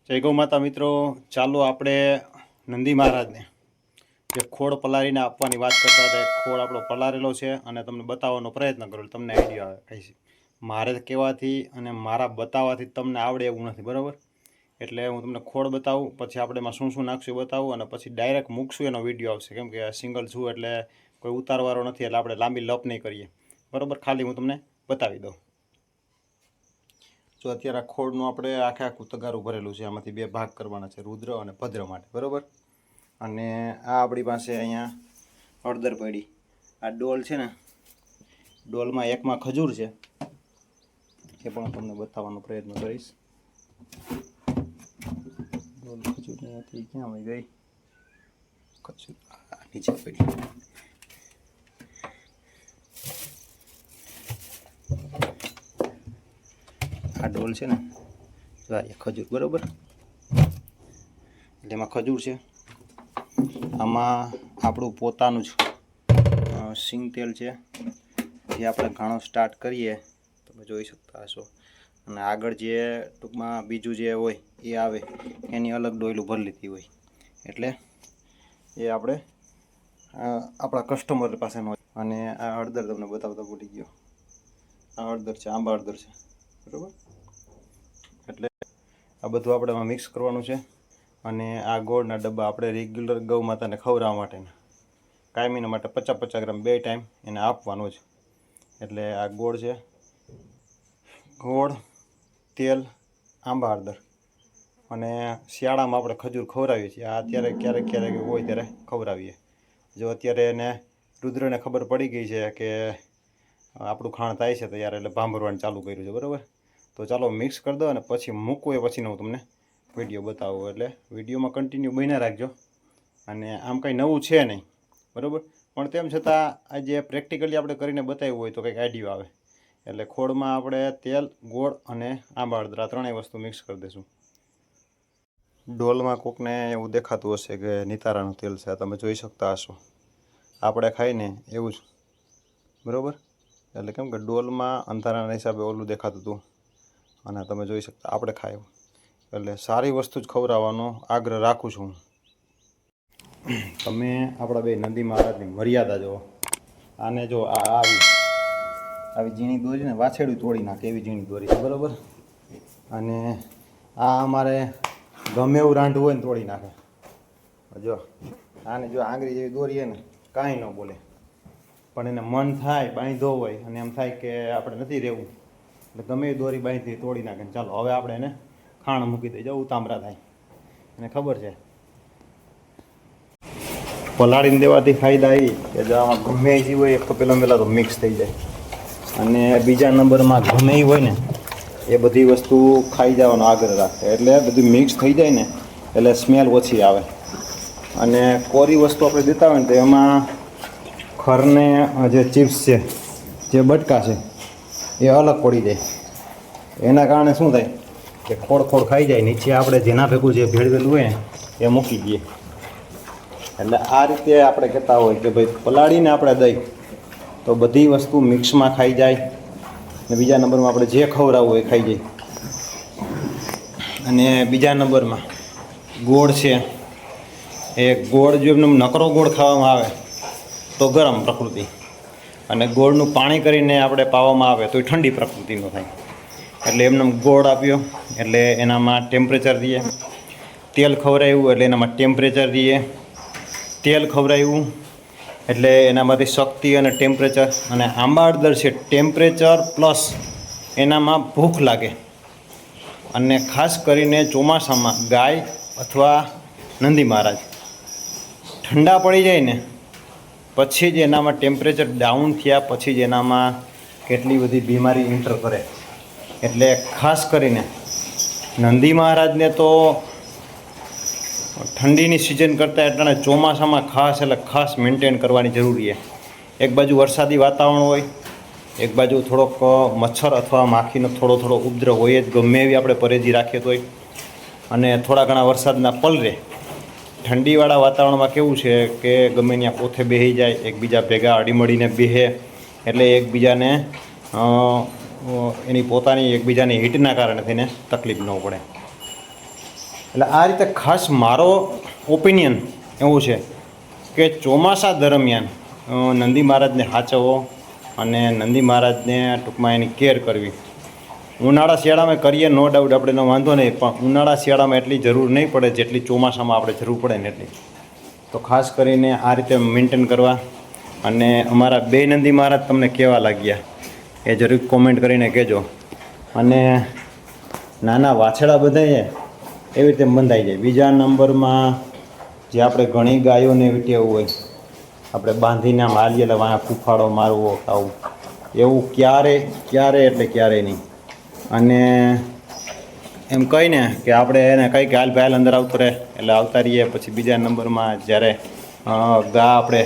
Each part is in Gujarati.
જય ગૌ માતા મિત્રો, ચાલો આપણે નંદી મહારાજને જે ખોળ પલાળીને આપવાની વાત કરતા હતા, ખોળ આપણો પલાળેલો છે અને તમને બતાવવાનો પ્રયત્ન કરું, તમને આઈડિયા આવે. મારે કહેવાથી અને મારા બતાવવાથી તમને આવડે એવું નથી, બરાબર? એટલે હું તમને ખોળ બતાવું, પછી આપણે એમાં શું શું નાખશું બતાવું, અને પછી ડાયરેક્ટ મૂકશું, એનો વિડીયો આવશે. કેમ કે સિંગલ છું એટલે કોઈ ઉતારવાળો નથી, એટલે આપણે લાંબી લપ નહીં કરીએ, બરાબર? ખાલી હું તમને બતાવી દઉં. જો અત્યારે આ ખોળનું આપણે આખું તગારું ભરેલું છે. આમાંથી બે ભાગ કરવાના છે, રુદ્ર અને ભદ્ર માટે, બરાબર? અને આ આપણી પાસે અહીંયા હળદર પડી. આ ડોલ છે ને, ડોલમાં એકમાં ખજૂર છે, એ પણ તમને બતાવવાનો પ્રયત્ન કરીશ. ડોલ ખજૂરની હતી, ક્યાં વહી ગઈ ખજૂર? નીચે પડી. આ ડોલ છે ને, ખજૂર, બરાબર? એટલે એમાં ખજૂર છે. આમાં આપણું પોતાનું જ સિંગ તેલ છે, જે આપણે ઘાણો સ્ટાર્ટ કરીએ, તમે જોઈ શકતા હશો. અને આગળ જે ટૂંકમાં બીજું જે હોય એ આવે, એની અલગ ડોયલું ભરી લીધી હોય. એટલે એ આપણે આપણા કસ્ટમર પાસેનો. અને આ હળદર તમને બતાવતા ભૂલી ગયો. આ હળદર છે, આંબા હળદર છે, બરાબર? એટલે આ બધું આપણે એમાં મિક્સ કરવાનું છે. અને આ ગોળના ડબ્બા આપણે રેગ્યુલર ગૌ માતાને ખવડાવવા માટેના, કાયમીના માટે 50-50 ગ્રામ 2 ટાઈમ એને આપવાનું છે. એટલે આ ગોળ છે, ગોળ, તેલ, આંબા હળદર. અને શિયાળામાં આપણે ખજૂર ખવડાવીએ છીએ. આ અત્યારે ક્યારેક ક્યારેક હોય ત્યારે ખવડાવીએ. જો અત્યારે એને રુદ્રને ખબર પડી ગઈ છે કે આપણું ખાણ થાય છે તૈયાર, એટલે ભાંભરવાનું ચાલુ કર્યું છે, બરાબર? તો ચાલો મિક્સ કરી દો, અને પછી મૂકવું એ પછીનો હું તમને વિડીયો બતાવું. એટલે વિડીયોમાં કન્ટિન્યુ બન્યા રાખજો. અને આમ કંઈ નવું છે નહીં, બરાબર? પણ તેમ છતાં આ જે પ્રેક્ટિકલી આપણે કરીને બતાવ્યું હોય તો કંઈક આઈડિયો આવે. એટલે ખોળમાં આપણે તેલ, ગોળ અને આંબા હળદર આ ત્રણેય વસ્તુ મિક્સ કરી દઈશું. ડોલમાં કોકને એવું દેખાતું હશે કે નિતારાનું તેલ છે, તમે જોઈ શકતા હશો. આપણે ખાઈને એવું જ, બરાબર? એટલે કેમ કે ડોલમાં અંધારાના હિસાબે ઓલું દેખાતું હતું, અને તમે જોઈ શકતા આપણે ખાયું. એટલે સારી વસ્તુ જ ખવડાવવાનો આગ્રહ રાખું છું. તમે આપણા બે નંદી મહારાજની મર્યાદા જુઓ. આને જો આવી ઝીણી દોરી ને વાછેડું તોડી નાખે એવી ઝીણી દોરી છે, બરાબર? અને આ અમારે ગમે એવું રાંધવું હોય ને તોડી નાખે. જો આને જો આંગળી જેવી દોરી છે ને, કાંઈ ન બોલે. પણ એને મન થાય બાંધો હોય અને એમ થાય કે આપણે નથી રહેવું, એટલે ગમે એ દોરી બાંધી તોડી નાખે. ચાલો હવે આપણે એને ખાણ મૂકી દઈએ. જો ઉતામળા થાય, એને ખબર છે. પલાળીને દેવાથી ફાયદા એ કે જો આમાં ગમે એ હોય, એક તો પહેલાં તો મિક્સ થઈ જાય. અને બીજા નંબરમાં ગમે એ હોય ને, એ બધી વસ્તુ ખાઈ જવાનો આગ્રહ રાખે. એટલે બધું મિક્સ થઈ જાય ને, એટલે સ્મેલ ઓછી આવે. અને કોરી વસ્તુ આપણે દેતા હોય ને, તો એમાં ખરને જે ચિપ્સ છે, જે બટકા છે, એ અલગ પડી જાય. એના કારણે શું થાય કે ખોળ ખાઈ જાય. નીચે આપણે જેના ભેગું જે ભેળવેલું હોય ને એ મૂકી દઈએ. એટલે આ રીતે આપણે કહેતા હોય કે ભાઈ પલાળીને આપણે દઈ તો બધી વસ્તુ મિક્સમાં ખાઈ જાય. ને બીજા નંબરમાં આપણે જે ખવડાવવું એ ખાઈ જાય. અને બીજા નંબરમાં ગોળ છે, એ ગોળ જો એમને નકરો ગોળ ખાવામાં આવે તો ગરમ પ્રકૃતિ, અને ગોળનું પાણી કરીને આપણે પાવામાં આવે તો એ ઠંડી પ્રકૃતિનો થાય. એટલે એમને ગોળ આપ્યો એટલે એનામાં ટેમ્પરેચર રહીએ. તેલ ખવડાવ્યું એટલે એનામાં ટેમ્પરેચર રહીએ. તેલ ખવડાવ્યું એટલે એનામાંથી શક્તિ અને ટેમ્પરેચર. અને આંબા હળદર છે, ટેમ્પરેચર પ્લસ એનામાં ભૂખ લાગે. અને ખાસ કરીને ચોમાસામાં ગાય અથવા નંદી મહારાજ ઠંડા પડી જાય ને પછી જ એનામાં ટેમ્પરેચર ડાઉન થયા પછી જ એનામાં કેટલી બધી બીમારી એન્ટર કરે. એટલે ખાસ કરીને નંદી મહારાજને તો ઠંડીની સિઝન કરતાં એટલે ચોમાસામાં ખાસ મેન્ટેન કરવાની જરૂરી છે. એક બાજુ વરસાદી વાતાવરણ હોય, એક બાજુ થોડોક મચ્છર અથવા માખીનો થોડો ઉપદ્રવ હોય જ, ગમે એવી આપણે પરેજી રાખીએ તોય. અને થોડા ઘણા વરસાદના પલરે. ઠંડીવાળા વાતાવરણમાં કેવું છે કે ગમે ત્યાં પોથે બેસી જાય, એકબીજા ભેગા અડીમળીને બેસે, એટલે એકબીજાને એની પોતાની એકબીજાની હીટના કારણે થઈને તકલીફ ન પડે. એટલે આ રીતે ખાસ મારો ઓપિનિયન એવું છે કે ચોમાસા દરમિયાન નંદી મહારાજને સાચવવો અને નંદી મહારાજને ટૂંકમાં એની કેર કરવી. ઉનાળા શિયાળામાં કરીએ નો ડાઉટ આપણે એનો વાંધો નહીં, પણ ઉનાળા શિયાળામાં એટલી જરૂર નહીં પડે જેટલી ચોમાસામાં આપણે જરૂર પડે ને એટલી. તો ખાસ કરીને આ રીતે મેન્ટેન કરવા. અને અમારા 2 નંદી મહારાજ તમને કેવા લાગ્યા એ જરૂર કોમેન્ટ કરીને કહેજો. અને નાના વાછડા બધાએ એવી રીતે બંધાઈ જાય. બીજા નંબરમાં જે આપણે ઘણી ગાયોને એવી ટેવ હોય આપણે બાંધીને આમ હાલીએ એટલે વાંહે ફૂફાડો મારવો આવું, એવું ક્યારે એટલે ક્યારેય નહીં. અને એમ કહીને કે આપણે એને કંઈ કે હાલ ભાઈ અંદર આવતો રહે એટલે આવતા રહીએ. પછી બીજા નંબરમાં જ્યારે ગા આપણે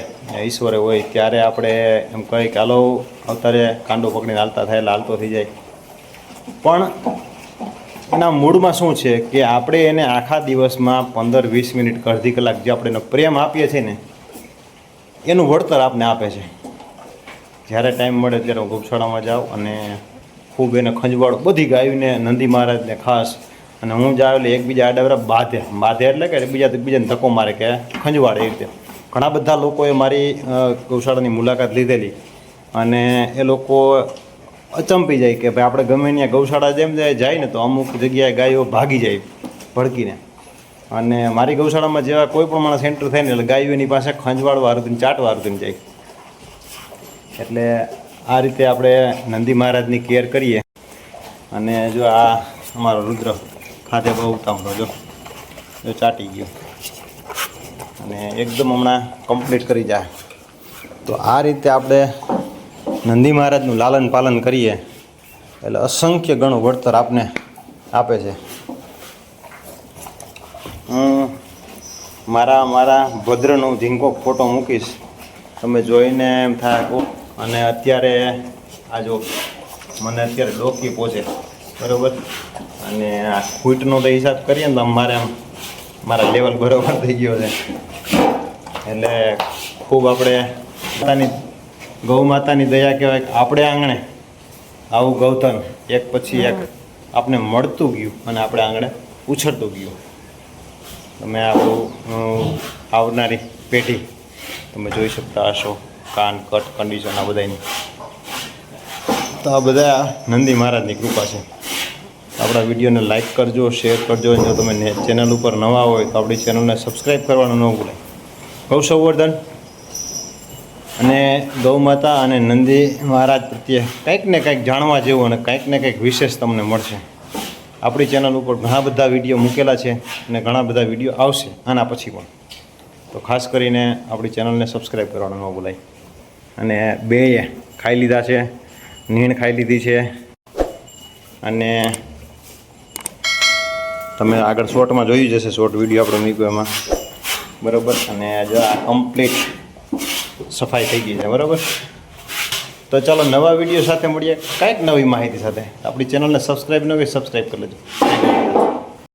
ઈશ્વરે હોય ત્યારે આપણે એમ કહી કે હાલો આવતા રહે, કાંડો પકડીને હાલતા થાય એટલે હાલતો થઈ જાય. પણ એના મૂળમાં શું છે કે આપણે એને આખા દિવસમાં 15-20 મિનિટ અડધી કલાક જે આપણે એનો પ્રેમ આપીએ છીએ ને એનું વળતર આપને આપે છે. જ્યારે ટાઈમ મળે ત્યારે હું ગૌશાળામાં જાઉં અને ખૂબ એને ખંજવાળું, બધી ગાયોને નંદી મહારાજને ખાસ. અને હું જાઉં એટલે એકબીજા આડાવરા બાંધે એટલે કે બીજાને ધક્કો મારે કે ખંજવાળે. એ રીતે ઘણા બધા લોકોએ મારી ગૌશાળાની મુલાકાત લીધેલી અને એ લોકો અચંપી જાય કે ભાઈ આપણે ગમે ત્યાં ગૌશાળા જેમ જાય ને તો અમુક જગ્યાએ ગાયો ભાગી જાય ભડકીને. અને મારી ગૌશાળામાં જેવા કોઈ પણ માણસ એન્ટર થાય ને એટલે ગાયો એની પાસે ખંજવાળવા હારુંને ચાટવા હારુંને જાય. એટલે આ રીતે આપણે નંદી મહારાજની કેર કરીએ. અને જો આ અમારો રુદ્ર ખાતે બહુ ઉતામળો જો ચાટી ગયો અને એકદમ હમણાં કમ્પ્લીટ કરી જાય. તો આ રીતે આપણે નંદી મહારાજનું લાલન પાલન કરીએ એટલે અસંખ્ય ગણું વળતર આપને આપે છે. હું મારા ભદ્રનો ઝીંકો ફોટો મૂકીશ, તમે જોઈને એમ થાય. અને અત્યારે આ જો મને અત્યારે ડોકી પહોંચે બરાબર, અને આ ફૂટનો તો હિસાબ કરીએ ને તો મારા લેવલ બરાબર થઈ ગયો છે. એટલે ખૂબ આપણે ગૌ માતાની દયા કહેવાય કે આપણે આંગણે આવું ગૌધન એક પછી એક આપણે મળતું ગયું અને આપણે આંગણે ઉછળતું ગયું. તમે આપણું આવનારી પેઢી તમે જોઈ શકતા હશો, કાન કટ કન્ડિશન આ બધાની. તો આ બધા નંદી મહારાજની કૃપા છે. આપણા વિડીયોને લાઇક કરજો, શેર કરજો. જો તમે ચેનલ ઉપર નવા હોય તો આપણી ચેનલને સબસ્ક્રાઈબ કરવાનું ન ભૂલાય. ગૌ સંવર્ધન અને ગૌ માતા અને નંદી મહારાજ પ્રત્યે કંઈક ને કંઈક જાણવા જેવું અને કંઈક ને કંઈક વિશેષ તમને મળશે. આપણી ચેનલ ઉપર ઘણા બધા વિડીયો મૂકેલા છે અને ઘણા બધા વિડીયો આવશે આના પછી પણ. તો ખાસ કરીને આપણી ચેનલને સબસ્ક્રાઈબ કરવાનું ન ભૂલાય. અને બેએ ખાઈ લીધા છે, નીણ ખાઈ લીધી છે. અને તમે આગળ શોર્ટમાં જોયું જશે, શોર્ટ વિડીયો આપણે મૂક્યો એમાં બરાબર. અને જો આ કમ્પ્લીટ સફાઈ થઈ ગઈ છે બરાબર. તો ચાલો નવા વિડીયો સાથે મળીએ, કંઈક નવી માહિતી સાથે. આપણી ચેનલને સબસ્ક્રાઈબ ન કરી સબસ્ક્રાઈબ કરી લેજો.